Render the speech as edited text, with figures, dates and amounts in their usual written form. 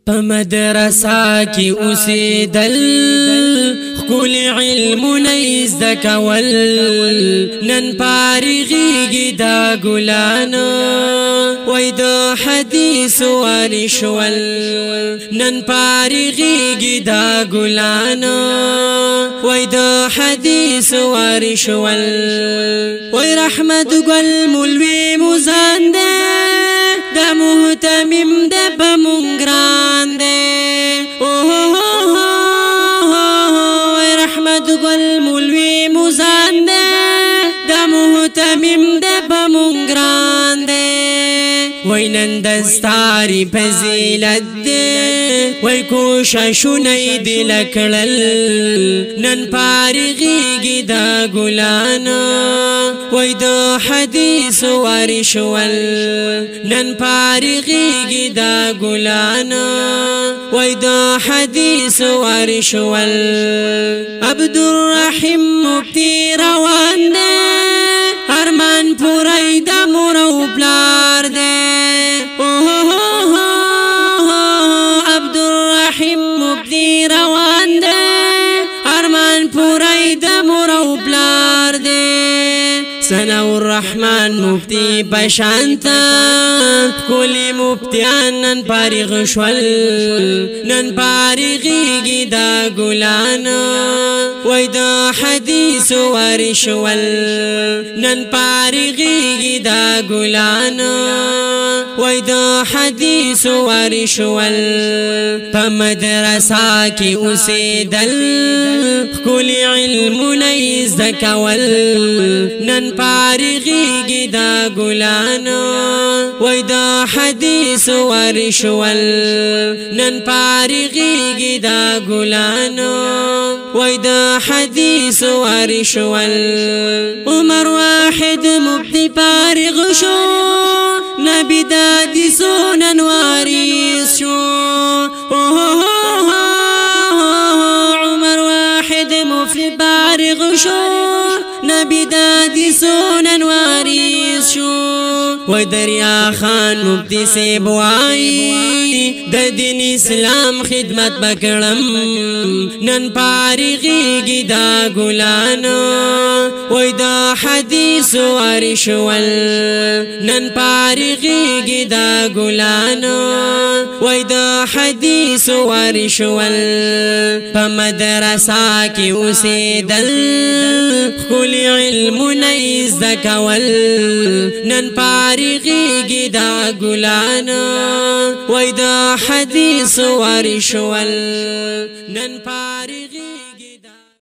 په مدرسه کې اوسېدل ښکلي علمونه یې زده کول نن فارغېږي دا ګلان وای د حدیث وارث شول نن فارغېږي دا ګلان وای د حدیث وارث شول وای رحمت ګل مولوي موزان دی دا محتمم دی په مونږ ګران دی وای رحمت ګل مولوي موزان دی دا محتمم دی په مونږ ګران دی وای نن دستاری فضیلت دی وای کوششونه یې دل کړل نن فارغېږي دا ګلان وای د حدیث وارث شول نن فارغېږي دا ګلان وای د حدیث وارث شول عبدالرحیم مفتی روان دی ارمان پوری د مور او پلار دی عبدالرحیم مفتی روان دی ارمان پوری د مور او پلار دی ثناء الرحمن مفتی بشانتا کلی مفتیان نن فارغ شول نن فارغېږي دا ګلان وای د حدیث وارث شول نن فارغېږي دا ګلان وای د حدیث وارث شول په مدرسه کې اوسېدل ښکلي علمونه یې زده کول نن فارغېږي دا ګلان وای د حدیث وارث شول نن فارغېږي دا ګلان وای د حدیث وارث شول عمر واحد مفتی فارغ شو نبی د حدیثو نن وارث شو عمر واحد مفتی فارغ شو نبی د حدیثو نن وارث شو وای دریا خان مفتی صاحب وای د دین اسلام خدمت وکړم نن فارغېږي دا ګلان وای د حدیث وارث شول نن فارغېږي دا ګلان وای د حدیث وارث شول په مدرسه کې اوسېدل ښکلي علمونه یې زده کول نن فارغېږي دا ګلان وای د حدیث وارث شول نن فارغېږي دا